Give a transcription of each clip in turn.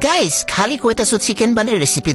guys খালি কইতাছো chicken বানের রেসিপি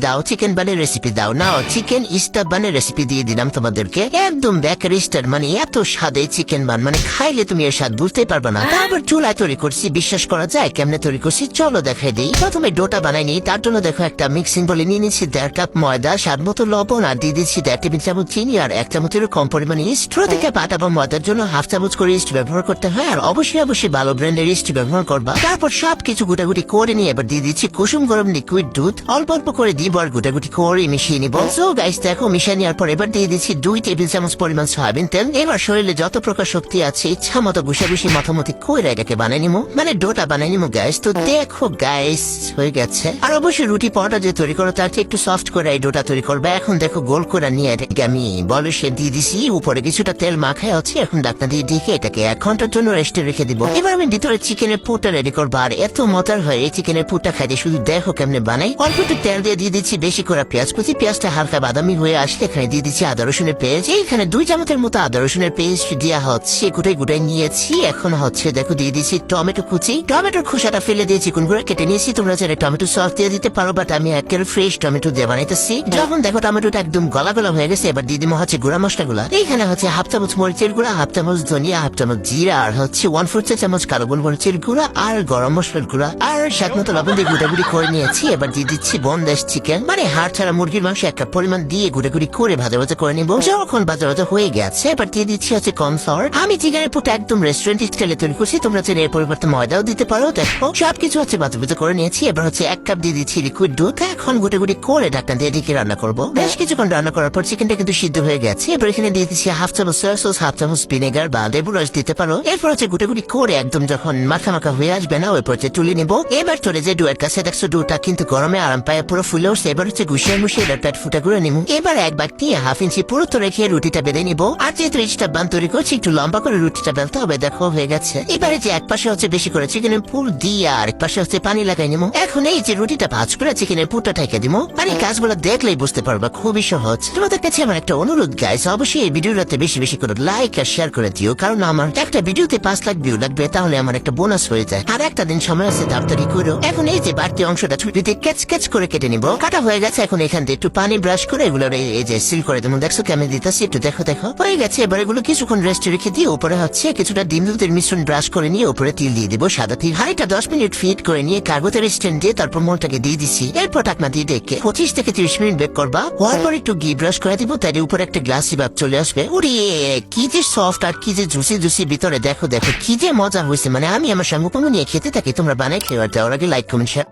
দাও নাও চিকেন স্টাফ বানের রেসিপি দিয়ে দিলাম তোমাদেরকে একদম বেকারি স্টাইল মানে এত স্বাদে চিকেন বান মানে খাইলে তুমি এর স্বাদ বুঝতেই পারবে না তারপর চুলায় তৈরি করছি বিশ্বাস করা যায় কেমনে তৈরি করছি চলো দেখাই দিই প্রথমে ডোটা বানাই নি তার জন্য দেখো একটা মিক্সিং বলে নিয়ে নিচ্ছি 1.5 কাপ ময়দা স্বাদ মতো লবণ আর দিয়ে দিচ্ছি 1 টেবিল চামচ চিনি আর 1 চামচের কম পরিমাণে ইস্ট থেকে পাটা বা ময়দার জন্য 1/2 চামচ করে ইস্ট ব্যবহার করতে হয় আর অবশ্যই ভালো ব্র্যান্ডের ইস্ট ব্যবহার করবা তারপর সবকিছু গুটাগুটি করে নিয়ে এবার দিয়ে দিচ্ছি কুসুম গরম লিকুইড দুধ অল্প করে দিব আর গুটাগুটি করে মিশিয়ে নিব সো গাইস দেখো মিশিয়ে নেওয়ার পর এবার দিয়ে দিচ্ছি 2 টেবিল চামচ পরিমাণ সয়াবিন তেল এবার শরীরে যত প্রকার শক্তি আছে ইচ্ছা মতো ঘুষাঘুষি মাথামতি কইরা এটাকে বানাই নিমু মানে ডোটা বানাই নিমু গাইস তো দেখো গাইস হয়ে গেছে আর অবশ্যই রুটি পরোটা যে তৈরি করো তার চেয়ে একটু সফট করে এই ডোটা তৈরি করবে এখন দেখো গোল করে নিয়ে এটাকে আমি বলে সে দিয়ে দিছি উপরে কিছুটা তেল মাখায় আছে এখন ঢাকনা দিয়ে ঢেকে এটাকে 1 ঘন্টার জন্য রেস্টে রেখে দিব এবার আমি ভিতরে চিকেনের পুরটা রেডি করবো আর এত মজার হয় এই চিকেনের পুরটা খাইতে শুধু দেখো কেমনে বানাই অল্প একটু তেল দিয়ে দিচ্ছি বেশি করে পেঁয়াজ কুচি পেঁয়াজটা হালকা বাদামি হয়ে আসলে এখানে দিয়ে দিচ্ছি আদা রসুনের পেস্ট এইখানে 2 চামচের মতো আদা রসুনের পেস্ট দেওয়া হচ্ছে গুটাই নিয়েছি এখন হচ্ছে দেখো দিয়ে দিচ্ছি টমেটো কুচি টমেটোর খোসাটা ফেলে দিয়ে চিকন করে কেটে নিয়েছি তোমরা যারা টমেটো সস দিয়ে দিতে পারো বাট আমি একেবারে ফ্রেশ টমেটো দিয়ে বানাইতেছি যখন দেখো টমেটোটা একদম গলা হয়ে গেছে এবার দিয়ে দিব হচ্ছে গুঁড়া মশলাগুলা এইখানে হচ্ছে 1/2 চামচ মরিচের গুঁড়া 1/2 চামচ ধনিয়া 1/2 চামচ জিরা আর হচ্ছে 1/4 চামচ কালো গোলমরিচের গুঁড়া আর গরম মশলার গুঁড়া আর স্বাদ মতো লবণ দিয়ে গুঁড়াগুড়ি করে নিয়েছি এবার দিয়ে দিচ্ছি বোনলেস চিকেন মানে হাড় ছাড়া মুরগির মাংস একটা পরিমাণ দিয়ে গুঁড়াগুড়ি করে ভাজা করে নিবো যখন ভাজা হয়ে গেছে এবার দিয়ে দিচ্ছি হচ্ছে কর্নফ্লাওয়ার আমি চিকেনের পুরটা একদম রেস্টুরেন্ট স্টাইলে তৈরি করছি তোমরা চাইলে এর পরিবর্তে ময়দাও দিতে পারো দেখো সবকিছু হচ্ছে ভাজা করে নিয়েছি এবার হচ্ছে 1 কাপ দিয়ে দিচ্ছি লিকুইড দুধ এখন গুঁড়াগুড়ি করে ঢাকনা দিয়ে ঢেকে রান্না করবো বেশ কিছুক্ষণ রান্না করার পর চিকেনটা কিন্তু সিদ্ধ হয়ে গেছে এবার এখানে দিয়ে দিচ্ছি 1/2 চামচ সয়া সস 1/2 চামচ ভিনেগার বা লেবু রস দিতে পারো এরপর হচ্ছে গুঁড়াগুড়ি করে একদম যখন মাখা হয়ে আসবে না ওই পর্যায়ে তুলে নিবো এবার চলে যে ডুয়ের কাছে দেখছো ডুটা কিন্তু গরমে আরাম পায় পুরো ফুলে উঠছে এবার হচ্ছে মুশিয়ে পেট ফুটা করে নিবো এবার এক বাক নিয়ে 1/2 ইঞ্চি পুরো তো রেখে রুটিটা বেঁধে নিবো আর যেহেতু রিচটা বান তৈরি করছি একটু লম্বা করে রুটিটা বেলতে হবে দেখো হয়ে গেছে এবারে যে এক পাশে হচ্ছে বেশি করে চিকেনের পুর দিয়ে আর এক পাশে হচ্ছে পানি লাগাই নিবো এখন এই যে রুটিটা ভাজ করে চিকেনের পুরটা ঢেকে দিব আর এই কাজগুলো দেখলেই বুঝতে পারবা খুবই সহজ তোমাদের কাছে আমার একটা অনুরোধ গাইস অবশ্যই এই ভিডিওটাতে বেশি করে লাইক আর শেয়ার করে দিও কারণ আমার একটা ভিডিওতে 5 লাখ ভিউ লাগবে তাহলে আমার একটা বোনাস হয়ে যায় আর একটা দিন সময় আছে তাড়াতাড়ি করো এখন এই যে বাড়তি অংশটা ছুটিতে কেচ করে কেটে নিব কাটা হয়ে গেছে এখন এখান থেকে একটু পানি ব্রাশ করে এগুলো এই যে সিল করে দেবো দেখছো কেমন দিতেছি একটু দেখো হয়ে গেছে এবার এগুলো কিছুক্ষণ রেস্টে রেখে দিয়ে উপরে হচ্ছে কিছুটা ডিম দুধের মিশ্রণ ব্রাশ করে নিয়ে উপরে তিল দিয়ে দিব সাদা তিল হাঁড়িটা 10 মিনিট ফিট করে নিয়ে কাগজের স্ট্যান্ড দিয়ে তারপর মোলটাকে দিয়ে দিচ্ছি এরপর ঢাকনা দিয়ে ডেকে 25 থেকে 30 মিনিট বেক করবা হওয়ার পর একটু ঘি ব্রাশ করে দিব তার উপরে একটা গ্লাসি ভাব চলে আসবে ওরে কি যে সফট আর কি যে জুসি ভিতরে দেখো কি যে মজা হয়েছে মানে আমি আমার সঙ্গে নিয়ে খেতে থাকি তোমরা বানাই খেয়ে যাওয়ার আগে লাইক কমেন্ট শেয়ার